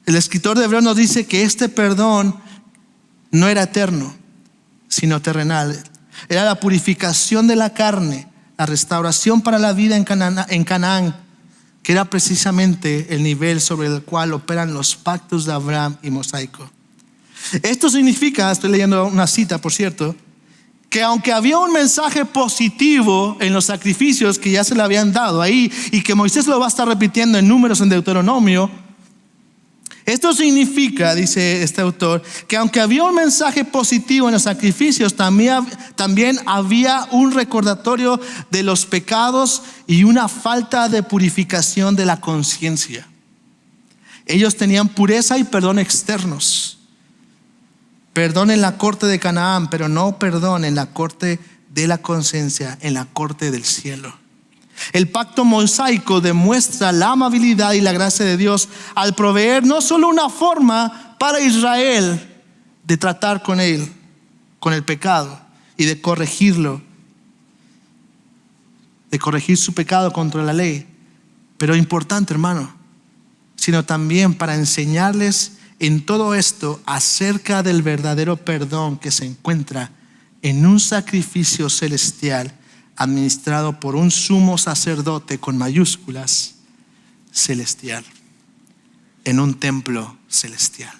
El escritor de Hebreos nos dice que este perdón no era eterno, sino terrenal. Era la purificación de la carne, la restauración para la vida en Canaán, que era precisamente el nivel sobre el cual operan los pactos de Abraham y mosaico. Esto significa, estoy leyendo una cita por cierto, que aunque había un mensaje positivo en los sacrificios que ya se le habían dado ahí, y que Moisés lo va a estar repitiendo en Números, en Deuteronomio, esto significa, dice este autor, que aunque había un mensaje positivo en los sacrificios, también había un recordatorio de los pecados y una falta de purificación de la conciencia. Ellos tenían pureza y perdón externos, perdón en la corte de Canaán, pero no perdón en la corte de la conciencia, en la corte del cielo. El pacto mosaico demuestra la amabilidad y la gracia de Dios al proveer no solo una forma para Israel de tratar con él, con el pecado, y de corregirlo, de corregir su pecado contra la ley, pero importante, hermano, sino también para enseñarles en todo esto acerca del verdadero perdón que se encuentra en un sacrificio celestial administrado por un sumo sacerdote con mayúsculas, celestial, en un templo celestial.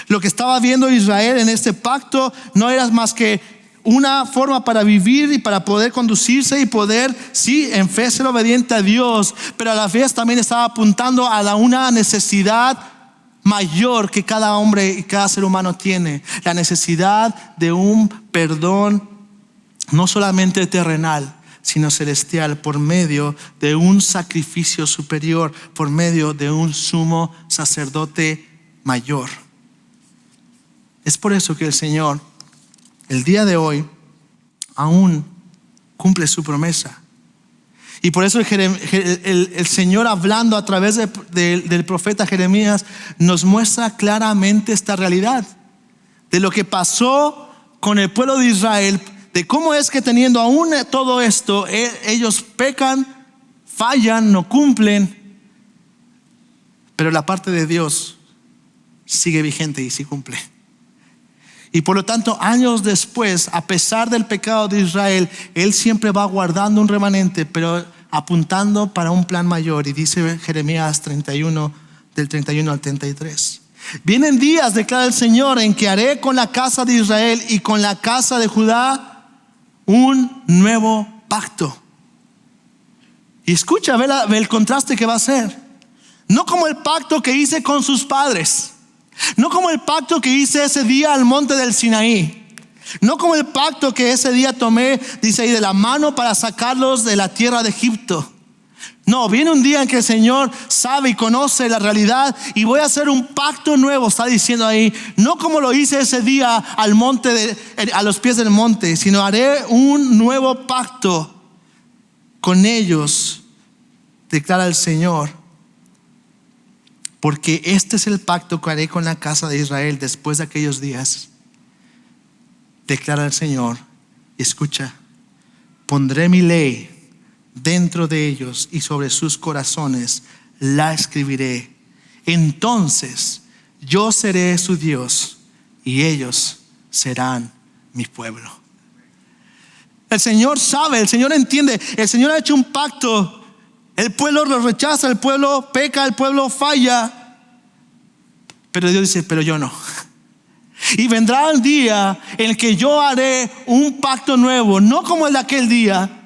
Lo que estaba viendo Israel en este pacto no era más que una forma para vivir y para poder conducirse y poder, sí, en fe ser obediente a Dios, pero a la vez también estaba apuntando a una necesidad mayor que cada hombre y cada ser humano tiene, la necesidad de un perdón no solamente terrenal, sino celestial, por medio de un sacrificio superior, por medio de un sumo sacerdote mayor. Es por eso que el Señor, el día de hoy, aún cumple su promesa. Y por eso el Señor, hablando a través del profeta Jeremías, nos muestra claramente esta realidad de lo que pasó con el pueblo de Israel, de cómo es que teniendo aún todo esto, ellos pecan, fallan, no cumplen, pero la parte de Dios sigue vigente y sí cumple. Y por lo tanto, años después, a pesar del pecado de Israel, Él siempre va guardando un remanente, pero apuntando para un plan mayor. Y dice Jeremías 31, del 31 al 33. Vienen días, declara el Señor, en que haré con la casa de Israel y con la casa de Judá un nuevo pacto. Y escucha, ve el contraste que va a ser. No como el pacto que hice con sus padres, no como el pacto que hice ese día al monte del Sinaí, no como el pacto que ese día tomé, dice ahí, de la mano para sacarlos de la tierra de Egipto. No, viene un día en que el Señor sabe y conoce la realidad, y voy a hacer un pacto nuevo, está diciendo ahí, no como lo hice ese día al monte a los pies del monte, sino haré un nuevo pacto con ellos, declara el Señor, porque este es el pacto que haré con la casa de Israel después de aquellos días, declara el Señor. Escucha, pondré mi ley dentro de ellos y sobre sus corazones la escribiré. Entonces yo seré su Dios y ellos serán mi pueblo. El Señor sabe, el Señor entiende, el Señor ha hecho un pacto. El pueblo lo rechaza, el pueblo peca, el pueblo falla. Pero Dios dice, pero yo no. Y vendrá el día en el que yo haré un pacto nuevo, no como el de aquel día,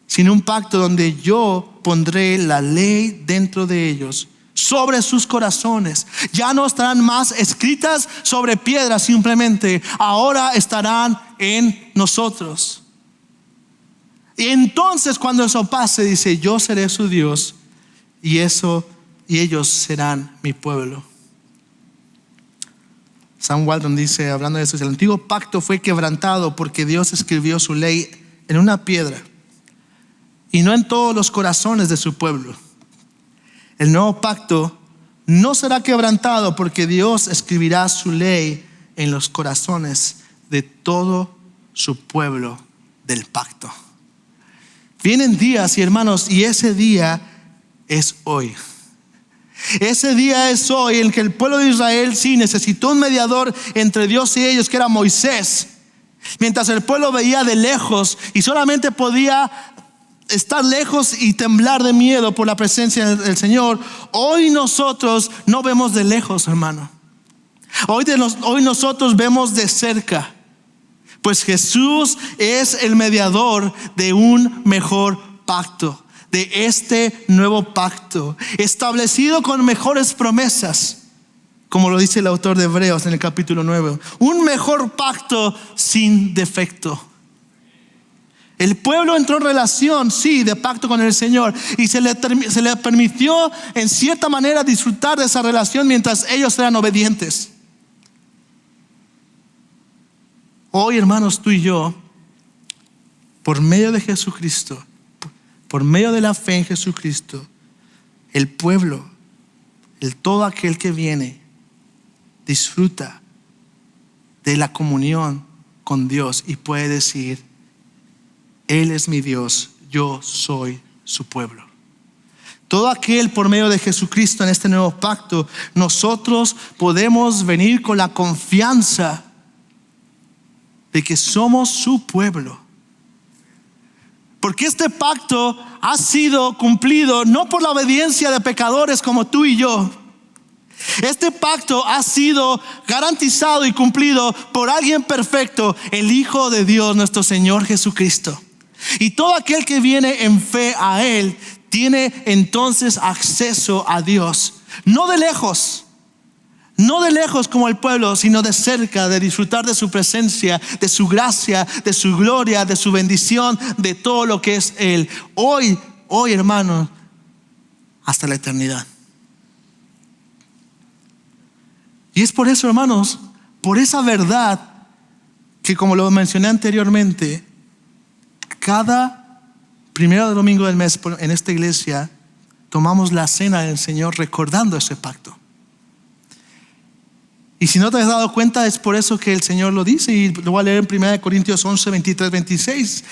sino un pacto donde yo pondré la ley dentro de ellos, sobre sus corazones. Ya no estarán más escritas sobre piedras simplemente, ahora estarán en nosotros. Y entonces cuando eso pase, dice, yo seré su Dios y ellos serán mi pueblo. Sam Walton dice, hablando de eso, el antiguo pacto fue quebrantado porque Dios escribió su ley en una piedra y no en todos los corazones de su pueblo. El nuevo pacto no será quebrantado porque Dios escribirá su ley en los corazones de todo su pueblo del pacto. Vienen días, y hermanos, y ese día es hoy. Ese día es hoy en que el pueblo de Israel sí necesitó un mediador entre Dios y ellos, que era Moisés. Mientras el pueblo veía de lejos y solamente podía estar lejos y temblar de miedo por la presencia del Señor, hoy nosotros no vemos de lejos, hermano. Hoy nosotros vemos de cerca. Pues Jesús es el mediador de un mejor pacto, de este nuevo pacto, establecido con mejores promesas, como lo dice el autor de Hebreos en el capítulo 9. Un mejor pacto sin defecto. El pueblo entró en relación, sí, de pacto con el Señor, y se le permitió en cierta manera disfrutar de esa relación mientras ellos eran obedientes. Hoy, hermanos, tú y yo, por medio de Jesucristo, por medio de la fe en Jesucristo, el pueblo, todo aquel que viene, disfruta de la comunión con Dios y puede decir, Él es mi Dios, yo soy su pueblo. Todo aquel por medio de Jesucristo en este nuevo pacto, nosotros podemos venir con la confianza de que somos su pueblo. Porque este pacto ha sido cumplido no por la obediencia de pecadores como tú y yo. Este pacto ha sido garantizado y cumplido por alguien perfecto, el Hijo de Dios, nuestro Señor Jesucristo. Y todo aquel que viene en fe a Él tiene entonces acceso a Dios, no de lejos. No de lejos como el pueblo, sino de cerca, de disfrutar de su presencia, de su gracia, de su gloria, de su bendición, de todo lo que es Él. Hoy, hermano, hasta la eternidad. Y es por eso, hermanos, por esa verdad que, como lo mencioné anteriormente, cada primero domingo del mes en esta iglesia tomamos la cena del Señor recordando ese pacto. Y si no te has dado cuenta, es por eso que el Señor lo dice, y lo voy a leer en 1 Corintios 11, 23, 26,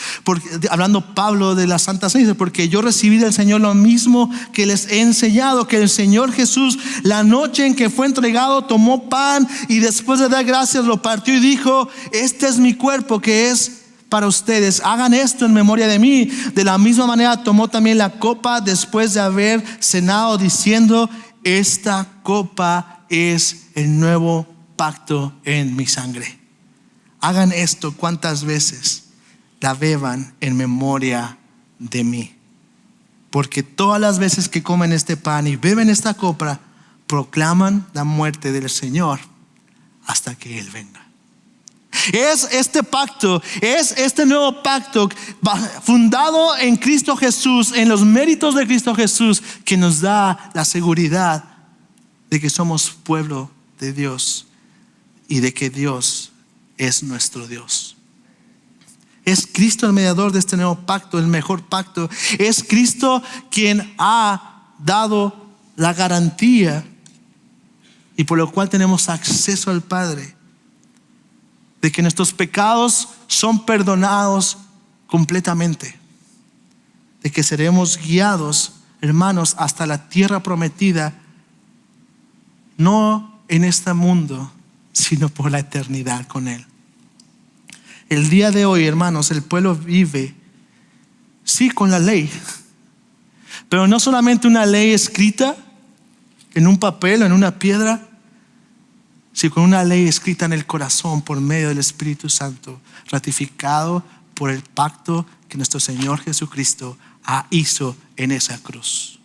hablando Pablo de la Santa Cena, porque yo recibí del Señor lo mismo que les he enseñado, que el Señor Jesús, la noche en que fue entregado, tomó pan y después de dar gracias lo partió y dijo, este es mi cuerpo que es para ustedes, hagan esto en memoria de mí. De la misma manera tomó también la copa después de haber cenado, diciendo, esta copa es el nuevo pacto en mi sangre. Hagan esto cuantas veces la beban en memoria de mí. Porque todas las veces que comen este pan y beben esta copa, proclaman la muerte del Señor hasta que Él venga. Es este pacto, es este nuevo pacto fundado en Cristo Jesús, en los méritos de Cristo Jesús, que nos da la seguridad de que somos pueblo de Dios y de que Dios es nuestro Dios. Es Cristo el mediador de este nuevo pacto, el mejor pacto. Es Cristo quien ha dado la garantía y por lo cual tenemos acceso al Padre, de que nuestros pecados son perdonados completamente, de que seremos guiados hermanos, hasta la tierra prometida, no en este mundo, sino por la eternidad con Él. El día de hoy, hermanos, el pueblo vive, sí, con la ley, pero no solamente una ley escrita en un papel o en una piedra, sino con una ley escrita en el corazón por medio del Espíritu Santo, ratificado por el pacto que nuestro Señor Jesucristo hizo en esa cruz.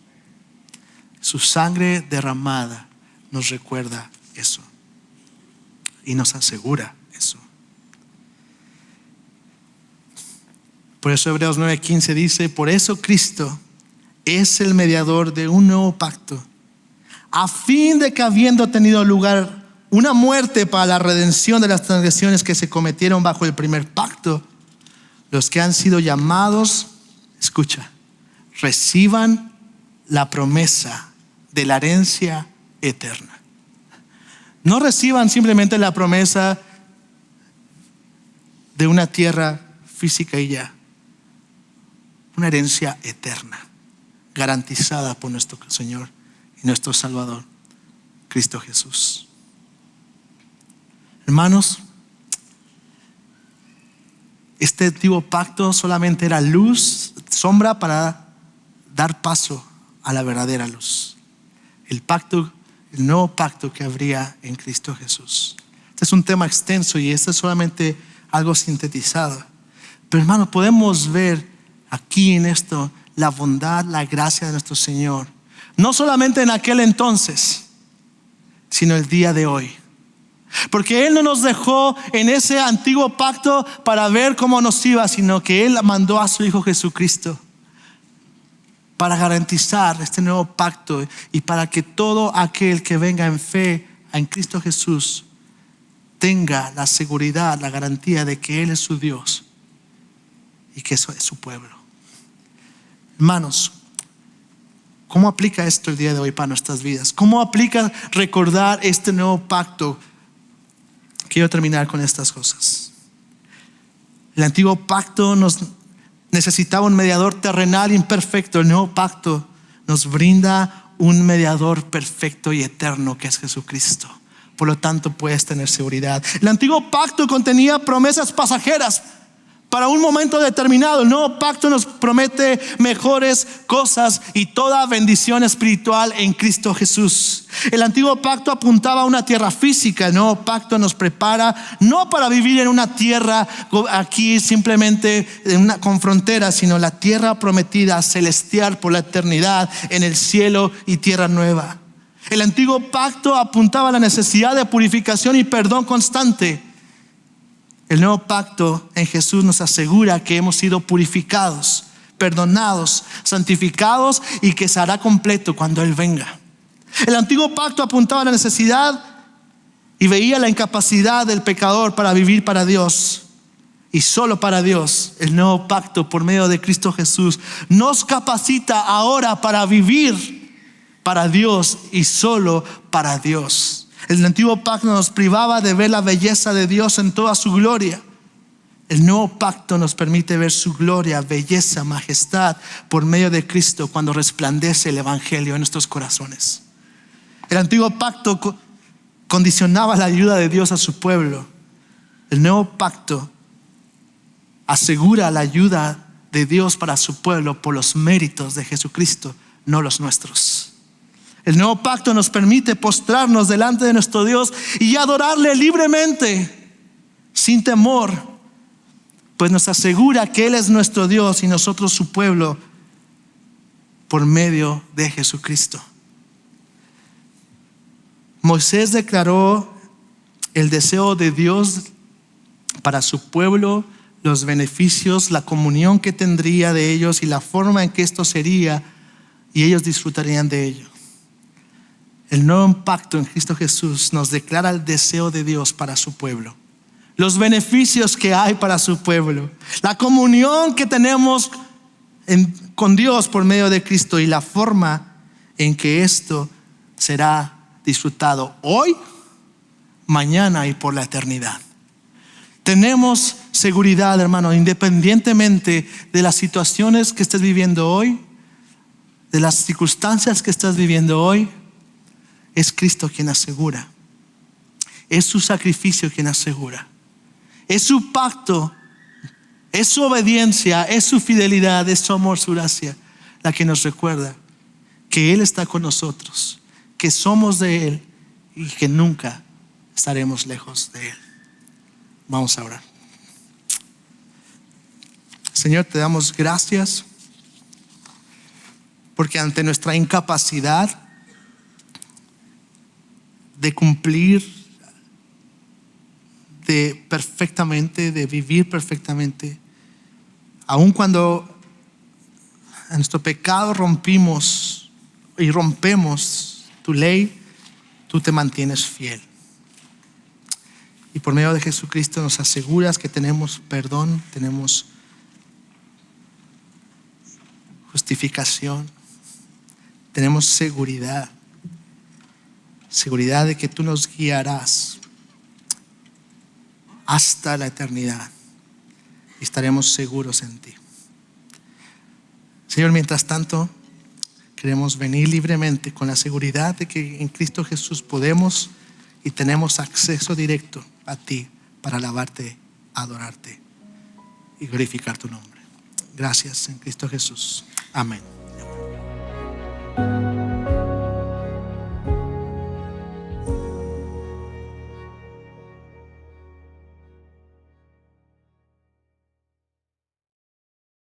Su sangre derramada nos recuerda eso y nos asegura eso. Por eso Hebreos 9:15 dice: por eso Cristo es el mediador de un nuevo pacto, a fin de que, habiendo tenido lugar una muerte para la redención de las transgresiones que se cometieron bajo el primer pacto, los que han sido llamados, escucha, reciban la promesa de la herencia eterna. No reciban simplemente la promesa de una tierra física y ya. Una herencia eterna, garantizada por nuestro Señor y nuestro Salvador, Cristo Jesús. Hermanos, este antiguo pacto solamente era luz, sombra para dar paso a la verdadera luz. El nuevo pacto que habría en Cristo Jesús. Este es un tema extenso y este es solamente algo sintetizado. Pero hermanos, podemos ver aquí en esto la bondad, la gracia de nuestro Señor. No solamente en aquel entonces, sino el día de hoy. Porque Él no nos dejó en ese antiguo pacto para ver cómo nos iba, sino que Él mandó a su Hijo Jesucristo para garantizar este nuevo pacto y para que todo aquel que venga en fe en Cristo Jesús tenga la seguridad, la garantía de que Él es su Dios y que eso es su pueblo. Hermanos, ¿cómo aplica esto el día de hoy para nuestras vidas? ¿Cómo aplica recordar este nuevo pacto? Quiero terminar con estas cosas. El antiguo pacto necesitaba un mediador terrenal imperfecto. El nuevo pacto nos brinda un mediador perfecto y eterno, que es Jesucristo. Por lo tanto, puedes tener seguridad. El antiguo pacto contenía promesas pasajeras para un momento determinado. El nuevo pacto nos promete mejores cosas y toda bendición espiritual en Cristo Jesús. El antiguo pacto apuntaba a una tierra física. El nuevo pacto nos prepara no para vivir en una tierra aquí simplemente con fronteras, sino la tierra prometida celestial por la eternidad, en el cielo y tierra nueva. El antiguo pacto apuntaba a la necesidad de purificación y perdón constante. El nuevo pacto en Jesús nos asegura que hemos sido purificados, perdonados, santificados y que se hará completo cuando Él venga. El antiguo pacto apuntaba a la necesidad y veía la incapacidad del pecador para vivir para Dios y solo para Dios. El nuevo pacto por medio de Cristo Jesús nos capacita ahora para vivir para Dios y solo para Dios. El antiguo pacto nos privaba de ver la belleza de Dios en toda su gloria. El nuevo pacto nos permite ver su gloria, belleza, majestad por medio de Cristo cuando resplandece el evangelio en nuestros corazones. El antiguo pacto condicionaba la ayuda de Dios a su pueblo. El nuevo pacto asegura la ayuda de Dios para su pueblo por los méritos de Jesucristo, no los nuestros. El nuevo pacto nos permite postrarnos delante de nuestro Dios y adorarle libremente, sin temor, pues nos asegura que Él es nuestro Dios y nosotros su pueblo por medio de Jesucristo. Moisés declaró el deseo de Dios para su pueblo, los beneficios, la comunión que tendría de ellos y la forma en que esto sería, y ellos disfrutarían de ello. El nuevo pacto en Cristo Jesús nos declara el deseo de Dios para su pueblo, los beneficios que hay para su pueblo, la comunión que tenemos con Dios por medio de Cristo y la forma en que esto será disfrutado hoy, mañana y por la eternidad. Tenemos seguridad, hermano, independientemente de las situaciones que estés viviendo hoy. de las circunstancias que estás viviendo hoy, es Cristo quien asegura. Es su sacrificio quien asegura. Es su pacto, es su obediencia, es su fidelidad, es su amor, su gracia, la que nos recuerda que Él está con nosotros, que somos de Él y que nunca estaremos lejos de Él. Vamos a orar. Señor, te damos gracias porque ante nuestra incapacidad de cumplir de vivir perfectamente, aun cuando en nuestro pecado rompemos tu ley, tú te mantienes fiel. Y por medio de Jesucristo nos aseguras que tenemos perdón, tenemos justificación, tenemos seguridad de que tú nos guiarás hasta la eternidad y estaremos seguros en ti. Señor, mientras tanto, queremos venir libremente con la seguridad de que en Cristo Jesús podemos y tenemos acceso directo a ti para alabarte, adorarte y glorificar tu nombre. Gracias en Cristo Jesús. Amén.